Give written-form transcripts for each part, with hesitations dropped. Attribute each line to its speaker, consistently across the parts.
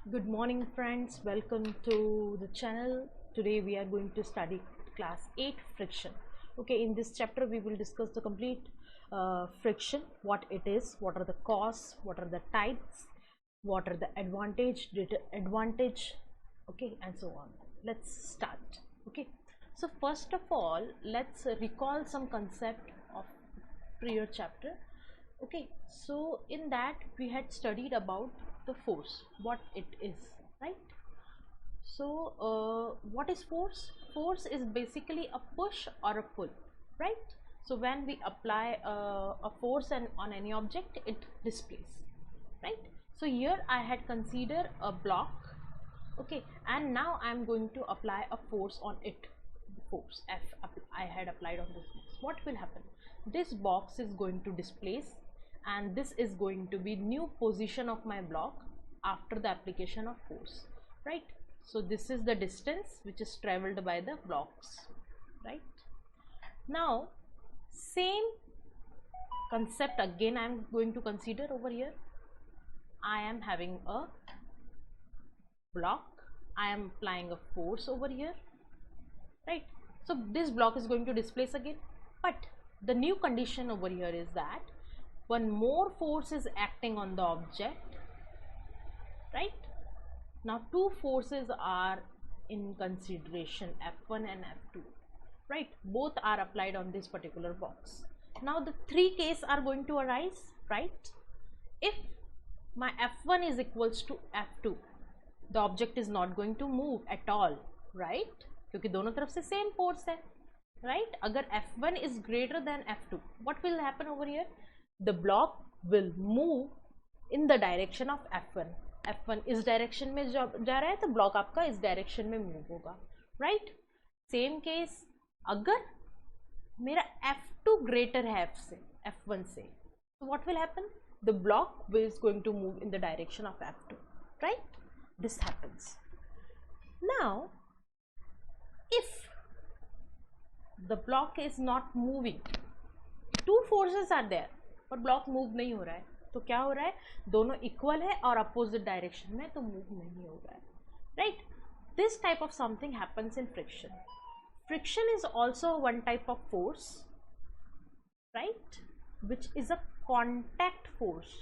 Speaker 1: Good morning, friends. Welcome to the channel. Today we are going to study class 8 friction. Okay, in this chapter we will discuss the complete friction, what it is, what are the causes, what are the types, what are the advantage, okay, and so on. Let's start. Okay, so first of all, let's recall some concept of prior chapter. Okay, so in that we had studied about the force, what it is, right? So what is force? Force is basically a push or a pull, right? So when we apply a force on any object, it displays, right? So here I had considered a block, okay, and now I am going to apply a force on it. Force F I had applied on this box. What will happen? This box is going to displace, and this is going to be new position of my block after the application of force, right? So this is the distance which is traveled by the blocks, right? Now same concept again I am going to consider over here. I am having a block, I am applying a force over here, right? So this block is going to displace again, but the new condition over here is that one more force is acting on the object, right? Now two forces are in consideration, F1 and F2, right? Both are applied on this particular box. Now the three cases are going to arise, right? If my F1 is equals to F2, the object is not going to move at all, right? क्योंकि दोनों तरफ से same force है, right? अगर F1 is greater than F2, what will happen over here? The block will move in the direction of F1. F1 इस direction में जा रहा है तो ब्लॉक आपका इस डायरेक्शन में मूव होगा, राइट? सेम केस अगर मेरा F2 ग्रेटर है F1 से, तो what will happen? The block is going to move in the direction of F2, right? This happens. Now if the block is not moving, two forces are there पर block move नहीं हो रहा है, तो क्या हो रहा है? दोनों इक्वल है और अपोजिट डायरेक्शन में, तो मूव नहीं हो रहा है, right? This type of something happens in friction. Friction is also one type of force, right, which is a contact force.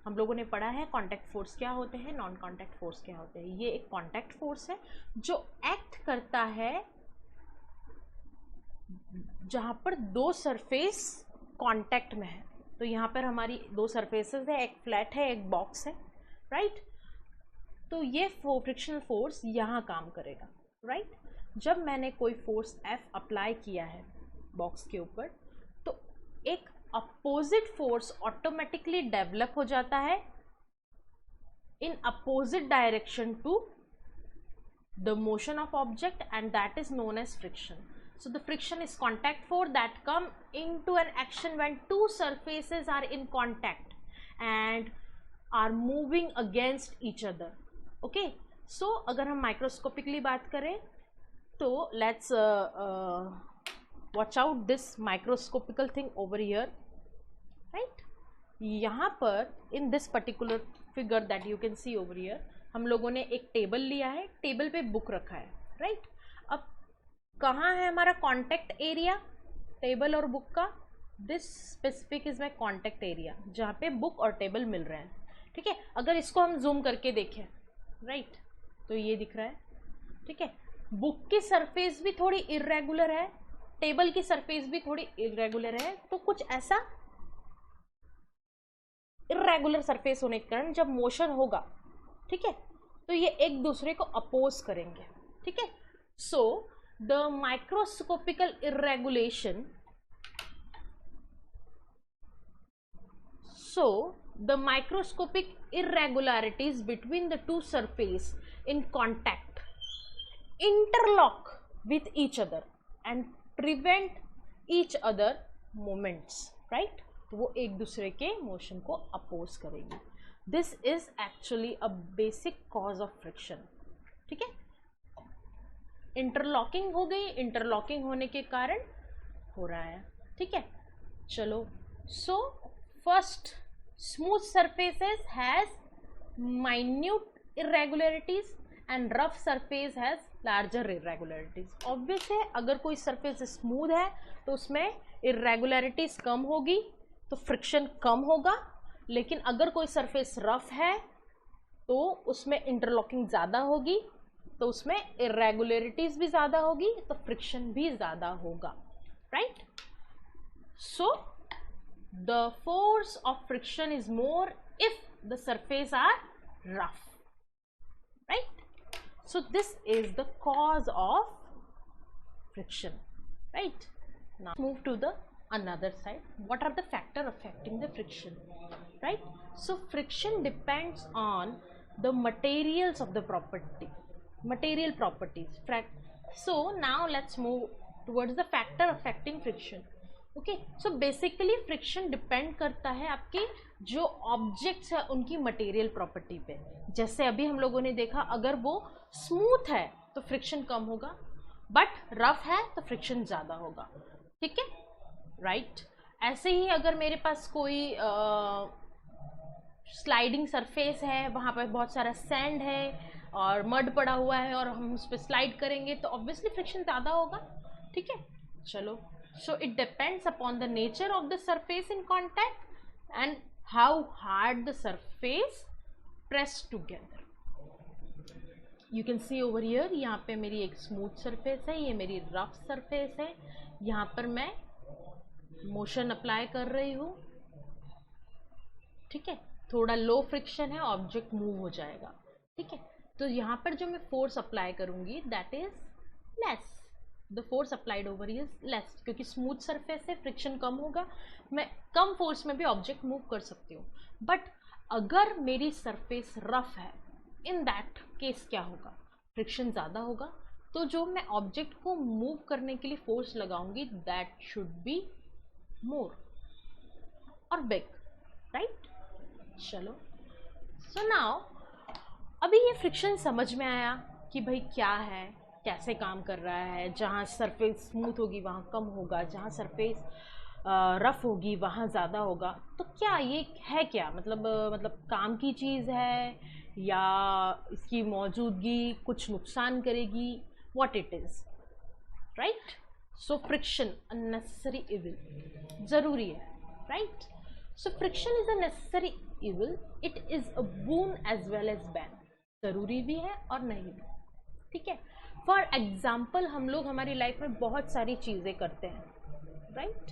Speaker 1: हम लोगों ने पढ़ा है कॉन्टैक्ट फोर्स क्या होते हैं, नॉन कॉन्टैक्ट फोर्स क्या होते हैं. ये एक कॉन्टैक्ट फोर्स है जो एक्ट करता है जहां पर दो सरफेस कांटेक्ट में है. तो यहाँ पर हमारी दो सरफेसेस है, एक फ्लैट है, एक बॉक्स है, राइट? तो ये फ्रिक्शनल फोर्स यहाँ काम करेगा, राइट? जब मैंने कोई फोर्स F अप्लाई किया है बॉक्स के ऊपर, तो एक अपोजिट फोर्स ऑटोमेटिकली डेवलप हो जाता है in opposite direction to the motion of object, and that is known as friction. So the friction is contact force that come into an action when two surfaces are in contact and are moving against each other. Okay, so अगर हम microscopically बात करें तो let's watch out this microscopical thing over here, right? यहाँ पर in this particular figure that you can see over here, हम लोगों ने एक टेबल लिया है, टेबल पे बुक रखा है, राइट? अब कहाँ है हमारा कॉन्टेक्ट एरिया टेबल और बुक का? This specific is my contact area, जहाँ पे बुक और टेबल मिल रहे हैं, ठीक है? अगर इसको हम जूम करके देखें, राइट, तो ये दिख रहा है, ठीक है? बुक की सरफेस भी थोड़ी इरेगुलर है, टेबल की सरफेस भी थोड़ी इरेगुलर है, तो कुछ ऐसा इरेगुलर सरफेस होने के कारण जब मोशन होगा, ठीक है, तो ये एक दूसरे को अपोज करेंगे, ठीक है? So the microscopical irregulation, so the microscopic irregularities between the two surface in contact interlock with each other and prevent each other movements, right? वो एक दूसरे के मोशन को अपोज करेंगे. This is actually a basic cause of friction, ठीक है? Interlocking हो गई, इंटरलॉकिंग होने के कारण हो रहा है, ठीक है? चलो, so first, smooth surfaces has minute irregularities and rough surface has larger irregularities. Obvious है, अगर कोई surface smooth है तो उसमें irregularities कम होगी तो friction कम होगा, लेकिन अगर कोई surface rough है तो उसमें interlocking ज़्यादा होगी, तो उसमें irregularities भी ज़्यादा होगी, तो friction भी ज़्यादा होगा, right? So the force of friction is more if the surface are rough, right? So this is the cause of friction, right? Now move to the another side. What are the factors affecting the friction, right? So friction depends on the materials of the material properties. So now let's move towards the factor affecting friction. Okay, so basically friction depend करता है आपके जो objects है उनकी material property पे. जैसे अभी हम लोगों ने देखा, अगर वो स्मूथ है तो फ्रिक्शन कम होगा, बट रफ है तो फ्रिक्शन ज़्यादा होगा. ठीक है, राइट. ऐसे ही अगर मेरे पास कोई स्लाइडिंग सरफेस है, वहाँ पर बहुत सारा सैंड है और मड पड़ा हुआ है और हम उस पर स्लाइड करेंगे तो ऑब्वियसली फ्रिक्शन ज़्यादा होगा. ठीक है, चलो. So it depends upon the nature of the surface in contact and how hard the surface pressed together. You can see over here, यहाँ पे मेरी एक smooth surface है, ये मेरी rough surface है. यहाँ पर मैं motion apply कर रही हूँ. ठीक है, थोड़ा low friction है, object move हो जाएगा. ठीक है, तो यहाँ पर जो मैं force apply करूँगी that is less. The force applied over is less, क्योंकि स्मूथ सरफेस से फ्रिक्शन कम होगा, मैं कम फोर्स में भी ऑब्जेक्ट मूव कर सकती हूँ. बट अगर मेरी सरफेस रफ है, इन दैट केस क्या होगा, फ्रिक्शन ज़्यादा होगा, तो जो मैं ऑब्जेक्ट को मूव करने के लिए फोर्स लगाऊंगी दैट शुड बी मोर और बिग, राइट. चलो, सो नाउ अभी ये फ्रिक्शन समझ में आया कि भाई क्या है, कैसे काम कर रहा है. जहाँ सरफेस स्मूथ होगी वहाँ कम होगा, जहाँ सरफेस रफ होगी वहाँ ज़्यादा होगा. तो क्या ये है, क्या मतलब काम की चीज़ है या इसकी मौजूदगी कुछ नुकसान करेगी, what it is, right. So friction unnecessary evil, ज़रूरी है, right. So friction is a necessary evil, it is a boon as well as bane. ज़रूरी भी है और नहीं भी. ठीक है, फॉर एग्ज़ाम्पल हम लोग हमारी लाइफ में बहुत सारी चीज़ें करते हैं, राइट.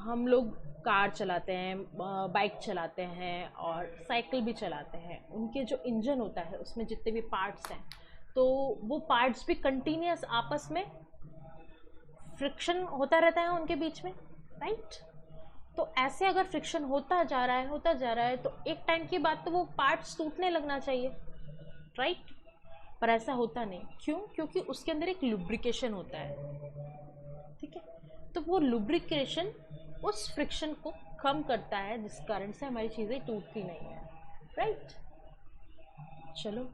Speaker 1: हम लोग कार चलाते हैं, बाइक चलाते हैं और साइकिल भी चलाते हैं. उनके जो इंजन होता है उसमें जितने भी पार्ट्स हैं, तो वो पार्ट्स भी कंटिन्यूस आपस में फ्रिक्शन होता रहता है उनके बीच में, राइट. तो ऐसे अगर फ्रिक्शन होता जा रहा है तो एक टाइम के बाद तो वो पार्ट्स टूटने लगना चाहिए, राइट. पर ऐसा होता नहीं. क्यों? क्योंकि उसके अंदर एक लुब्रिकेशन होता है. ठीक है, तो वो लुब्रिकेशन उस फ्रिक्शन को कम करता है, जिस कारण से हमारी चीज़ें टूटती नहीं है, राइट. चलो,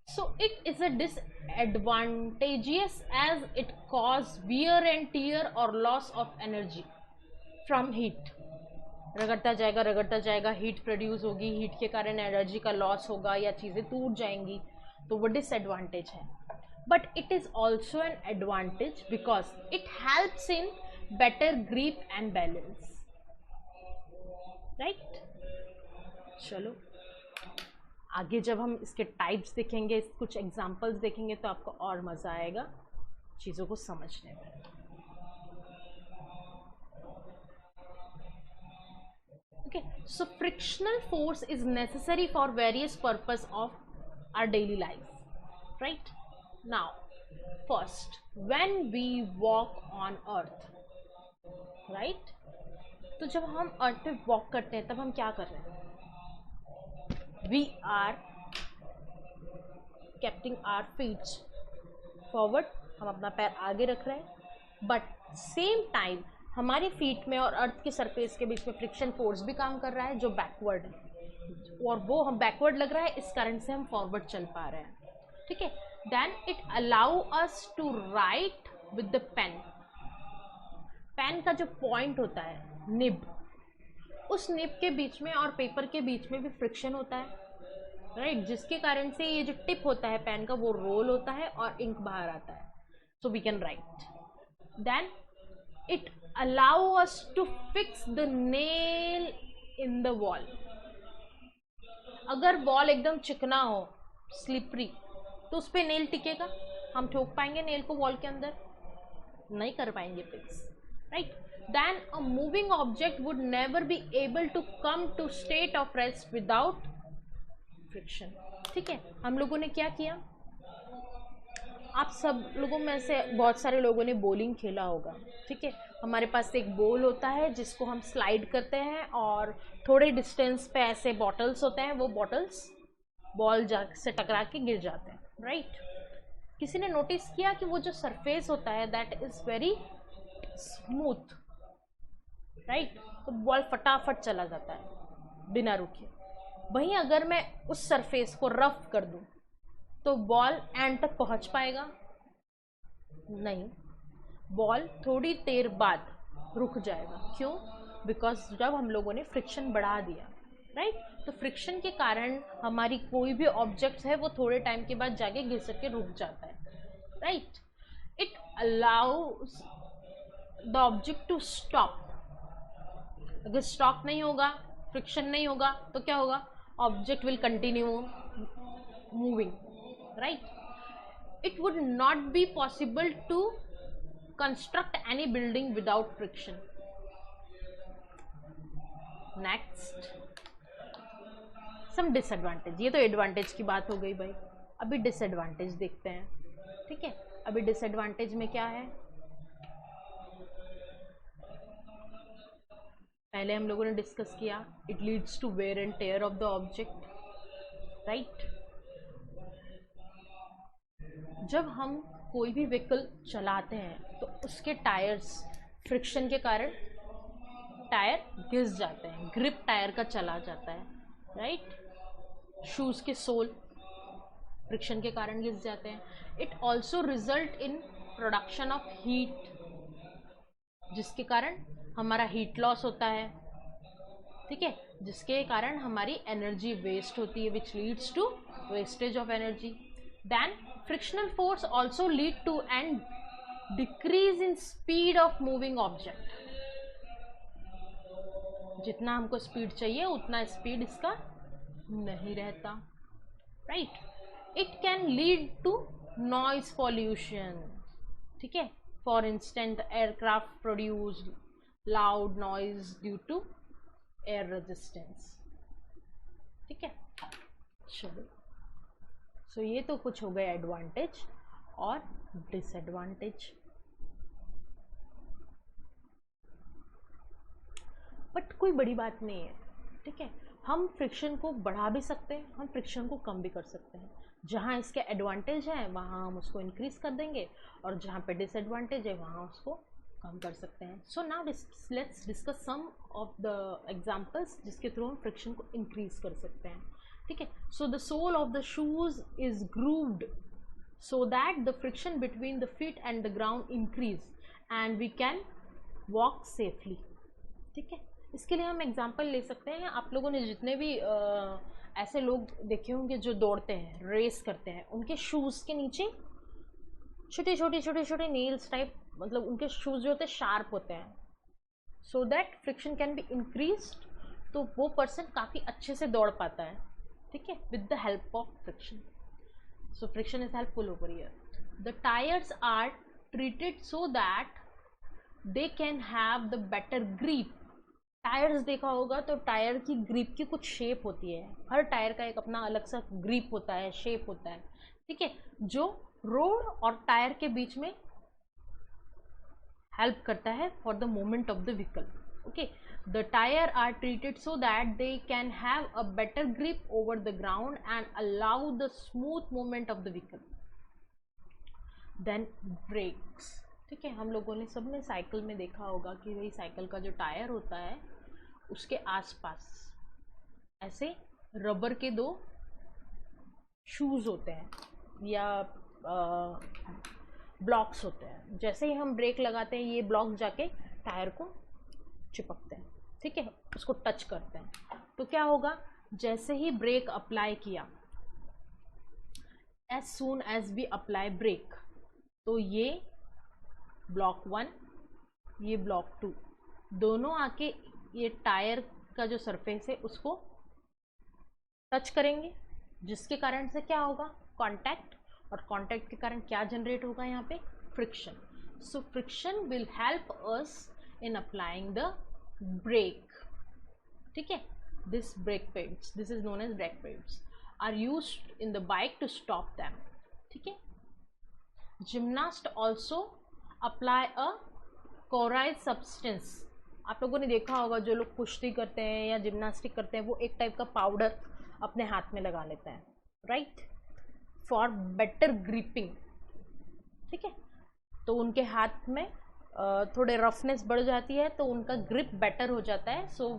Speaker 1: so it is a disadvantageous as it cause wear and tear और loss of energy from heat. रगड़ता जाएगा, हीट प्रोड्यूस होगी, हीट के कारण एनर्जी का लॉस होगा या चीज़ें टूट जाएंगी, तो वो डिसएडवांटेज है. But it is also an advantage because it helps in better grip and balance, right. चलो, आगे जब हम इसके टाइप्स देखेंगे, कुछ एग्जांपल्स देखेंगे, तो आपको और मज़ा आएगा चीज़ों को समझने में. Okay, so frictional force is necessary for various purpose of our daily life, right. Now first, when we walk on earth, right, तो जब हम अर्थ पे वॉक करते हैं तब हम क्या कर रहे हैं, we are keeping our feet forward, हम अपना पैर आगे रख रहे हैं, बट सेम टाइम हमारे फीट में और अर्थ के सरफेस के बीच में फ्रिक्शन फोर्स भी काम कर रहा है जो बैकवर्ड है, और वो हम बैकवर्ड लग रहा है, इस कारण से हम फॉरवर्ड चल पा रहे हैं. ठीक है, then it allow us to write with the pen. Pen का जो पॉइंट होता है, निब, उस निब के बीच में और पेपर के बीच में भी फ्रिक्शन होता है, राइट, जिसके कारण से ये जो टिप होता है पेन का वो रोल होता है और इंक बाहर आता है. So we can write. Then it allow us to fix the nail in the wall. अगर वॉल एकदम चिकना हो, स्लिपरी, तो उस पर नेल टिकेगा? हम ठोक पाएंगे नेल को वॉल के अंदर? नहीं कर पाएंगे fix, right. Then a moving object would never be able to come to state of rest without friction. ठीक है, हम लोगों ने क्या किया, आप सब लोगों में से बहुत सारे लोगों ने बॉलिंग खेला होगा. ठीक है, हमारे पास एक बॉल होता है जिसको हम स्लाइड करते हैं और थोड़े डिस्टेंस पे ऐसे बॉटल्स होते हैं, वो बॉटल्स बॉल जा से टकरा के गिर जाते हैं, राइट. किसी ने नोटिस किया कि वो जो सरफेस होता है that is very smooth, right, तो बॉल फटाफट चला जाता है बिना रुके. वहीं अगर मैं उस सरफेस को रफ कर दूं तो बॉल एंड तक पहुंच पाएगा? नहीं, बॉल थोड़ी देर बाद रुक जाएगा. क्यों? बिकॉज जब हम लोगों ने फ्रिक्शन बढ़ा दिया, राइट, तो फ्रिक्शन के कारण हमारी कोई भी ऑब्जेक्ट है वो थोड़े टाइम के बाद जाके घिसक के रुक जाता है, right. It allows the object to stop. अगर स्टॉप नहीं होगा, फ्रिक्शन नहीं होगा, तो क्या होगा? Object will continue moving, right. It would not be possible to construct any building without friction. Next, some disadvantage. ये तो एडवांटेज की बात हो गई भाई. अभी डिसएडवांटेज देखते हैं. ठीक है, अभी डिसएडवांटेज में क्या है, पहले हम लोगों ने डिस्कस किया. It leads to wear and tear of the object, right. जब हम कोई भी व्हीकल चलाते हैं तो उसके टायर्स फ्रिक्शन के कारण टायर घिस जाते हैं, ग्रिप टायर का चला जाता है, राइट. शूज़ के सोल फ्रिक्शन के कारण घिस जाते हैं. It also result in production of heat, जिसके कारण हमारा हीट लॉस होता है. ठीक है, जिसके कारण हमारी एनर्जी वेस्ट होती है, which leads to wastage of energy. Then frictional force also lead to and decrease in speed of moving object. जितना हमको स्पीड चाहिए उतना स्पीड इसका नहीं रहता, right. It can lead to noise pollution. ठीक है, for instant aircraft produce loud noise due to air resistance. ठीक है, चलो. सो ये तो कुछ हो गए एडवांटेज और डिसएडवांटेज. बट कोई बड़ी बात नहीं है. ठीक है, हम फ्रिक्शन को बढ़ा भी सकते हैं, हम फ्रिक्शन को कम भी कर सकते हैं. जहाँ इसके एडवांटेज हैं वहाँ हम उसको इंक्रीज कर देंगे और जहाँ पे डिसएडवांटेज है वहाँ उसको कम कर सकते हैं. So now let's discuss some of the examples जिसके थ्रू हम फ्रिक्शन को इंक्रीज कर सकते हैं. ठीक है, so the sole of the shoes is grooved so that the friction between the feet and the ground increase and we can walk safely. ठीक है, इसके लिए हम एग्जांपल ले सकते हैं. आप लोगों ने जितने भी ऐसे लोग देखे होंगे जो दौड़ते हैं, रेस करते हैं, उनके शूज़ के नीचे छोटे छोटे नील्स टाइप, मतलब उनके शूज़ जो होते हैं शार्प होते हैं, so that friction can be increased. तो वो पर्सन काफ़ी अच्छे से दौड़ पाता है. ठीक है, with the help of friction. So friction is helpful over here. The tires are treated so that they can have the better grip. Tyres देखा होगा तो टायर की ग्रिप की कुछ शेप होती है. हर टायर का एक अपना अलग सा ग्रिप होता है, शेप होता है. ठीक है, जो रोड और टायर के बीच में हेल्प करता है for the movement of the vehicle. Okay, the tire are treated so that they can have a better grip over the ground and allow the smooth movement of the vehicle. Then brakes. ठीक है, हम लोगों ने सबने cycle में देखा होगा कि भाई साइकिल का जो टायर होता है उसके आसपास ऐसे रबर के दो शूज़ होते हैं या ब्लॉक्स होते हैं. जैसे ही हम ब्रेक लगाते हैं ये ब्लॉक जाके टायर को चिपकते हैं. ठीक है, उसको टच करते हैं तो क्या होगा, जैसे ही ब्रेक अप्लाई किया, as soon as we apply brake, तो ये ब्लॉक 1, ये ब्लॉक 2 दोनों आके ये टायर का जो सरफेस है उसको टच करेंगे, जिसके कारण से क्या होगा, कांटेक्ट, और कांटेक्ट के कारण क्या जनरेट होगा यहाँ पे, friction. So friction will help us in applying the brake. ठीक है, this brake pads, this is known as brake pads, are used in the bike to stop them. ठीक है, gymnast also apply a coarse substance. आप लोगों ने देखा होगा, जो लोग कुश्ती करते हैं या जिम्नास्टिक करते हैं वो एक टाइप का पाउडर अपने हाथ में लगा लेते हैं, राइट, फॉर बेटर ग्रिपिंग. ठीक है, तो उनके हाथ में थोड़े रफनेस बढ़ जाती है तो उनका ग्रिप बेटर हो जाता है, so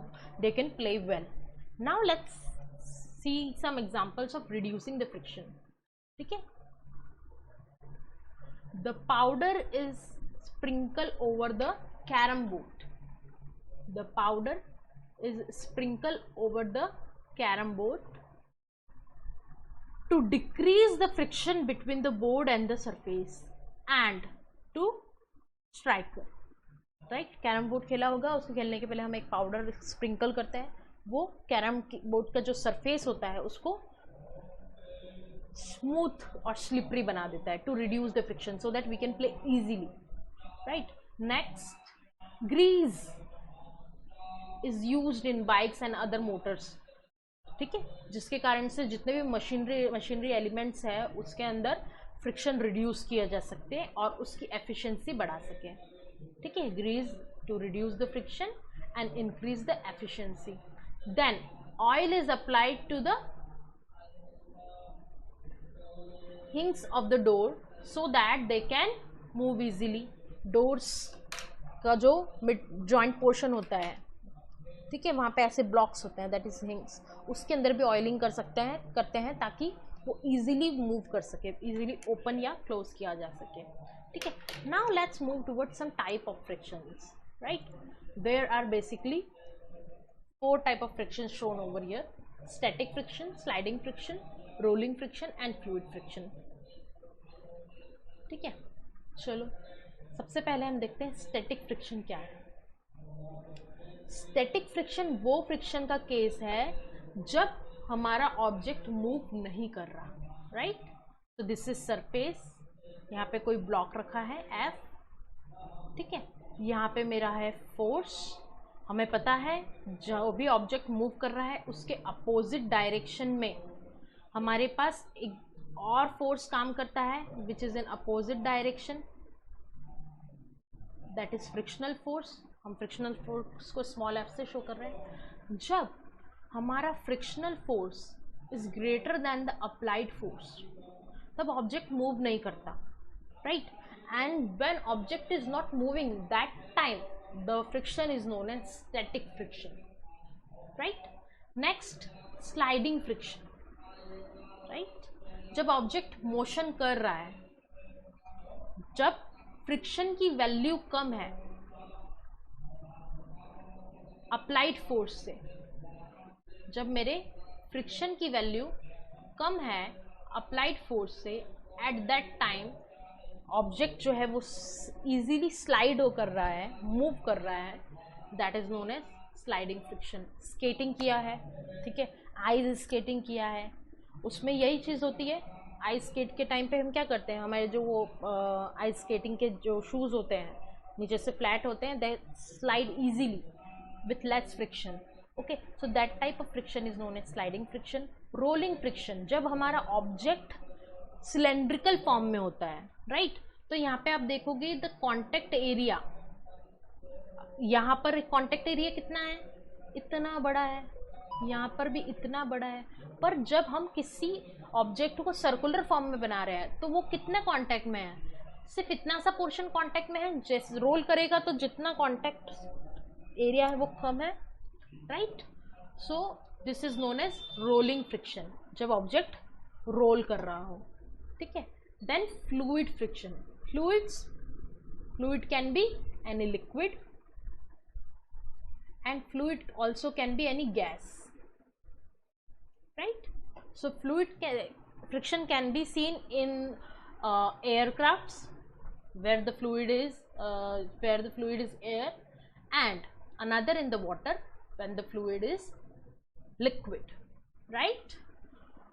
Speaker 1: they can play well. Now let's see some examples of reducing the friction. ठीक है, the powder is sprinkle over the carrom board. The powder is sprinkled over the carom board to decrease the friction between the board and the surface and to striker. Right, carrom board खेला होगा, उसको खेलने के पहले हम एक powder sprinkle करते हैं, वो कैरम बोर्ड का जो सरफेस होता है उसको स्मूथ और स्लिपरी बना देता है, to reduce the friction so that we can play easily. Right, next, grease is used in bikes and other motors. ठीक है, जिसके कारण से जितने भी मशीनरी एलिमेंट्स है उसके अंदर फ्रिक्शन रिड्यूस किया जा सकते हैं और उसकी एफिशिएंसी बढ़ा सके. ठीक है, grease to reduce the friction and increase the efficiency. Then oil is applied to the hinges of the door so that they can move easily. doors का जो मिड जॉइंट पोर्शन होता है, ठीक है, वहाँ पे ऐसे ब्लॉक्स होते हैं, दैट इज हिंग्स, उसके अंदर भी ऑयलिंग करते हैं ताकि वो इजीली मूव कर सके, इजीली ओपन या क्लोज किया जा सके. ठीक है, now let's move towards some type of frictions. Right, there are basically 4 type of friction shown over here: static friction, sliding friction, rolling friction and fluid friction. ठीक है, चलो सबसे पहले हम देखते हैं स्टैटिक फ्रिक्शन क्या है. स्टैटिक फ्रिक्शन वो फ्रिक्शन का केस है जब हमारा ऑब्जेक्ट मूव नहीं कर रहा. राइट, तो दिस इज सरफेस, यहाँ पे कोई ब्लॉक रखा है F. ठीक है, यहाँ पे मेरा है फोर्स. हमें पता है जो भी ऑब्जेक्ट मूव कर रहा है उसके अपोजिट डायरेक्शन में हमारे पास एक और फोर्स काम करता है which is in opposite direction, that is frictional force. हम फ्रिक्शनल फोर्स को स्मॉल f से शो कर रहे हैं. जब हमारा frictional force is greater than the applied force तब ऑब्जेक्ट मूव नहीं करता. Right, and when object is not moving that time the friction is known as static friction. Right, next, sliding friction. Right, जब object motion कर रहा है, जब friction की value कम है अप्लाइड फोर्स से, जब मेरे फ्रिक्शन की वैल्यू कम है अप्लाइड फोर्स से, एट दैट टाइम ऑब्जेक्ट जो है वो इजीली स्लाइड हो कर रहा है, मूव कर रहा है, that is known as sliding friction. Skating किया है, ठीक है, आइस स्केटिंग किया है, उसमें यही चीज़ होती है. आइस स्केट के टाइम पे हम क्या करते हैं, हमारे जो वो आइस स्केटिंग के जो शूज़ होते हैं नीचे से फ्लैट होते हैं, दे slide easily with less friction. Okay, so that type of friction is known as sliding friction. rolling friction, जब हमारा ऑब्जेक्ट सिलेंड्रिकल फॉर्म में होता है. राइट, तो यहाँ पे आप देखोगे द कॉन्टेक्ट एरिया, यहाँ पर कॉन्टेक्ट एरिया कितना है, इतना बड़ा है, यहाँ पर भी इतना बड़ा है, पर जब हम किसी ऑब्जेक्ट को सर्कुलर फॉर्म में बना रहे हैं तो वो कितना कॉन्टेक्ट में है, सिर्फ इतना सा पोर्शन कॉन्टेक्ट में है. जैसे रोल करेगा तो जितना कॉन्टेक्ट एरिया है वो कम है. Right, so this is known as rolling friction, जब ऑब्जेक्ट रोल कर रहा हो. ठीक है, then fluid friction. Fluid can be any liquid and fluid also can be any gas, right? So friction can be seen in aircrafts where the fluid is air, and another in the water when the fluid is liquid, right?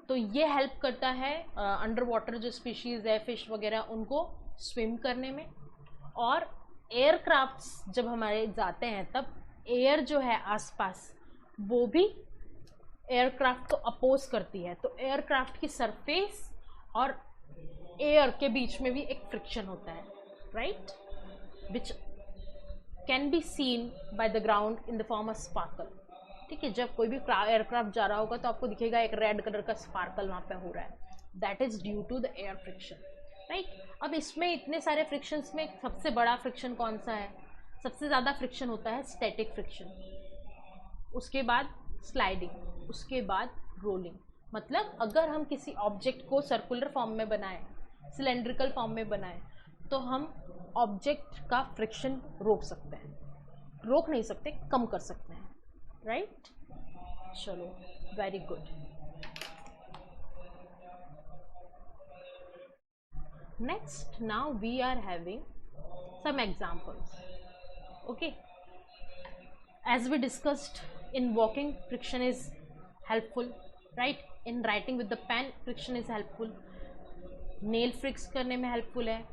Speaker 1: तो ये help करता है under water जो species है, fish वगैरह, उनको swim करने में। और एयरक्राफ्ट्स जब हमारे जाते हैं तब एयर जो है आसपास वो भी एयरक्राफ्ट को अपोज करती है, तो एयरक्राफ्ट की सरफेस और एयर के बीच में भी एक फ्रिक्शन होता है, right, which can be seen by the ground in the form of sparkle. ठीक है, जब कोई भी एयरक्राफ्ट जा रहा होगा तो आपको दिखेगा एक रेड कलर का स्पार्कल वहाँ पे हो रहा है, that is due to the air friction, right. अब इसमें इतने सारे फ्रिक्शंस में सबसे बड़ा फ्रिक्शन कौन सा है? सबसे ज़्यादा फ्रिक्शन होता है स्टैटिक फ्रिक्शन, उसके बाद स्लाइडिंग, उसके बाद रोलिंग। मतलब अगर हम किसी ऑब्जेक्ट को सर्कुलर फॉर्म में बनाएं, सिलेंड्रिकल फॉर्म में बनाएं, तो हम ऑब्जेक्ट का फ्रिक्शन रोक सकते हैं, रोक नहीं सकते, कम कर सकते हैं, राइट। चलो, very good. Next, now we are having some examples. Okay, as we discussed, in walking friction is helpful, right? In writing with the pen friction is helpful, nail fix करने में helpful है।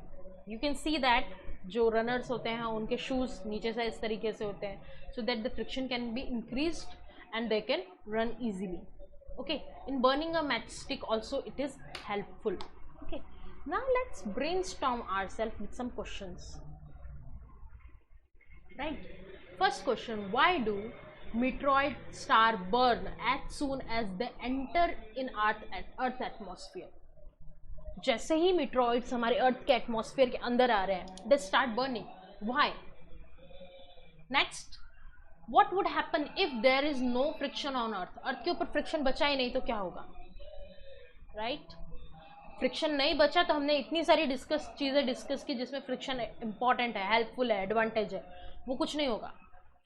Speaker 1: You can see that जो runners होते हैं उनके shoes नीचे से इस तरीके से होते हैं, so that the friction can be increased and they can run easily. Okay, in burning a matchstick also it is helpful. Okay, now let's brainstorm ourselves with some questions. Right, first question, why do meteoroid star burn as soon as they enter in earth atmosphere? जैसे ही meteoroids हमारे अर्थ के atmosphere के अंदर आ रहे हैं, they start burning. Why? Next, what would happen if there is no friction on earth? अर्थ के ऊपर friction बचा ही नहीं तो क्या होगा, राइट? फ्रिक्शन नहीं बचा तो हमने इतनी सारी चीज़ें डिस्कस की जिसमें फ्रिक्शन इंपॉर्टेंट है, हेल्पफुल है, एडवांटेज है, वो कुछ नहीं होगा,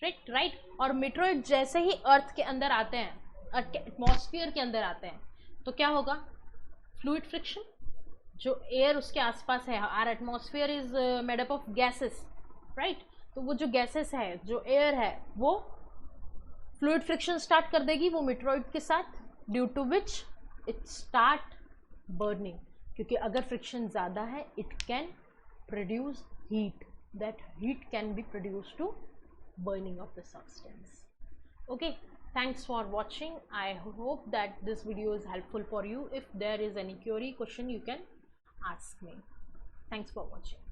Speaker 1: राइट। और मेट्रोइड जैसे ही अर्थ के अंदर आते हैं, अर्थ के एटमॉस्फेयर के अंदर आते हैं, तो क्या होगा? फ्लूइड फ्रिक्शन, जो एयर उसके आसपास है, our atmosphere is made up of gases, right. तो वो जो गैसेस है, जो एयर है, वो फ्लूइड फ्रिक्शन स्टार्ट कर देगी वो मेट्रोइड के साथ, due to which it start burning. क्योंकि अगर फ्रिक्शन ज़्यादा है, it can produce heat, that heat can be produced to burning of the substance. Okay, thanks for watching. I hope that this video is helpful for you. If there is any query, question, you can ask me. Thanks for watching.